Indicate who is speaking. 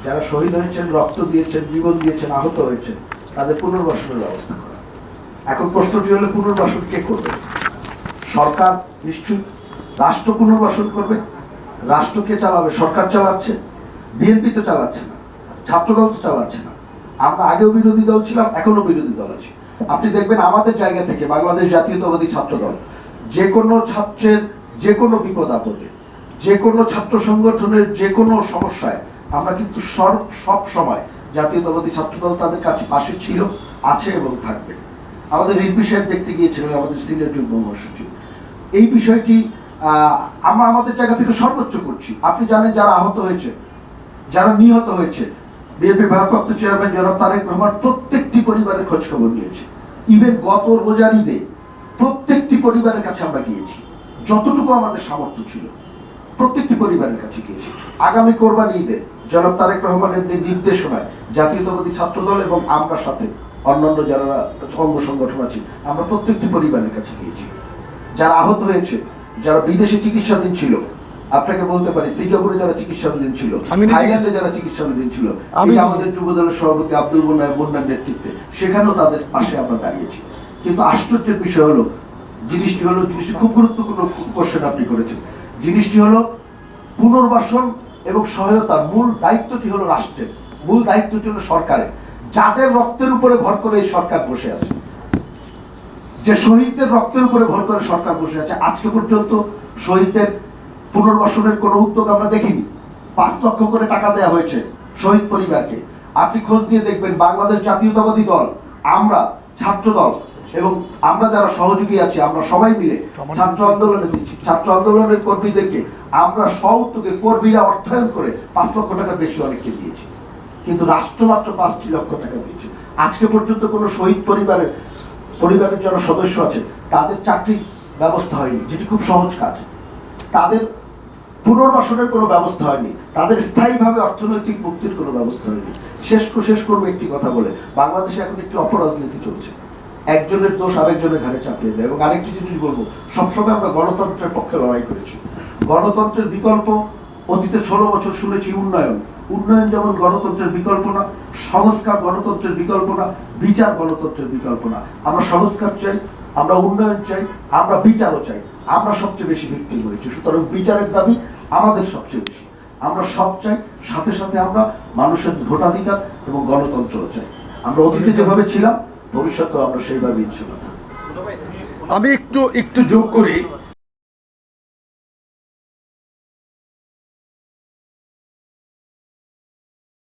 Speaker 1: যারা শহীদ হয়েছেন, রক্ত দিয়েছেন, জীবন দিয়েছেন, আহত হয়েছেন, তাদের পুনর্বাসনের ব্যবস্থা করা। এখন প্রশ্নটি হলো পুনর্বাসন কে করবে? সরকার নিশ্চয়ই। রাষ্ট্র পুনর্বাসন করবে। রাষ্ট্র কে চালাবে? সরকার চালাচ্ছে। বিএনপি তো চালাচ্ছে না, ছাত্রদল তো চালাচ্ছে না। আমরা আগেও বিরোধী দল ছিলাম, এখনো বিরোধী দল আছি। আপনি দেখবেন আমাদের জায়গা থেকে বাংলাদেশ জাতীয়তাবাদী ছাত্রদল যে কোনো ছাত্রের যে কোনো বিপদ আপদে, যে কোনো ছাত্র সংগঠনের যে কোনো সমস্যায় আমরা কিন্তু সব সময় জাতীয়তাবাদী ছাত্রদল তাদের কাছে পাশে ছিল, আছে এবং থাকবে। আমাদের রিজভী সাহেব দেখতে গিয়েছিলেন, আমাদের সিনিয়র যুগ্ম মহাসচিব। এই বিষয়টি আমরা আমাদের জায়গা থেকে সর্বোচ্চ করছি। আপনি জানেন যারা আহত হয়েছে, যারা নিহত হয়েছে, বিএনপির ভারপ্রাপ্ত চেয়ারম্যান জনাব তারেক রহমান প্রত্যেকটি পরিবারের খোঁজ খবর নিয়েছে। ইভেন গত রোজার ঈদে প্রত্যেকটি পরিবারের কাছে আমরা গিয়েছি, যতটুকু আমাদের সামর্থ্য ছিল প্রত্যেকটি পরিবারের কাছে গিয়েছি। আগামী কোরবানি ঈদে জনাব তারেক রহমানের নির্দেশনায় জাতীয়তাবাদী ছাত্রদল এবং আমরা সাথে অন্যান্য যারা অঙ্গ সংগঠন আছে, আমরা প্রত্যেকটি পরিবারের কাছে গিয়েছি। যারা আহত হয়েছে, যারা বিদেশে চিকিৎসাধীন ছিল, আপনাকে বলতে পারি সিঙ্গাপুরে যারা চিকিৎসাধীন ছিল, থাইল্যান্ডে যারা চিকিৎসাধীন ছিল, আমাদের যুব দলের সভাপতি আব্দুল মুন্নার নেতৃত্বে সেখানেও তাদের পাশে আমরা দাঁড়িয়েছি। কিন্তু আশ্চর্যের বিষয় হলো, জিনিসটি খুব গুরুত্বপূর্ণ কোশ্চেন আপনি করেছেন। জিনিসটি হলো পুনর্বাসন এবং সহায়তার মূল দায়িত্বটি হলো রাষ্ট্রের, মূল দায়িত্বটি হলো সরকারের। যাদের রক্তের উপরে ভর করে এই সরকার বসে আছে, যে শহীদদের রক্তের উপরে ভর করে সরকার বসে আছে, আজকে পর্যন্ত শহীদদের পুনর্বাসনের কোনো উদ্যোগ আমরা দেখিনি। 5 লক্ষ করে টাকা দেওয়া হয়েছে শহীদ পরিবারকে। আপনি খোঁজ দিয়ে দেখবেন বাংলাদেশ জাতীয়তাবাদী দল, আমরা ছাত্র দল এবং আমরা যারা সহযোগী আছি, আমরা সবাই মিলে ছাত্র আন্দোলনে দিচ্ছি। ছাত্র আন্দোলনের কর্মীদেরকে আমরা সউদ্যোগে কর্মীরা অর্থায়ন করে 5 লক্ষ টাকা বেশি অনেককে দিয়েছি, কিন্তু রাষ্ট্র মাত্র 5 লক্ষ টাকা দিয়েছে। আজকে পর্যন্ত কোনো শহীদ পরিবারের যারা সদস্য আছে তাদের চাকরির ব্যবস্থা হয়নি, যেটি খুব সহজ কাজ। তাদের পুনর্বাসনের কোনো ব্যবস্থা হয়নি, তাদের স্থায়ীভাবে অর্থনৈতিক মুক্তির কোনো ব্যবস্থা হয়নি। শেষ করবো একটি কথা বলে, বাংলাদেশে এখন একটি অপরাজনীতি চলছে। একজনের দোষ আরেকজনের ঘাড়ে চাপিয়ে দেয়। এবং আরেকটি জিনিস বলবো, সবসময় আমরা গণতন্ত্রের পক্ষে লড়াই করেছি। গণতন্ত্রের বিকল্প অতীতে 16 বছর শুনেছি উন্নয়ন। উন্নয়ন যেমন গণতন্ত্রের বিকল্প না, সংস্কার গণতন্ত্রের বিকল্প না, বিচার গণতন্ত্রের বিকল্প না। আমরা সংস্কার চাই, আমরা উন্নয়ন চাই, আমরা বিচারও চাই। আমরা সবচেয়ে বেশি ভিক্টিম হয়েছি, সুতরাং বিচারের দাবি আমাদের সবচেয়ে বেশি। আমরা সব চাই, সাথে সাথে আমরা মানুষের ভোটাধিকার এবং গণতন্ত্রও চাই। আমরা অতীতে যেভাবে ছিলাম, ভবিষ্যতেও আমরা সেইভাবে ইচ্ছুক।
Speaker 2: আমি একটু যোগ করি।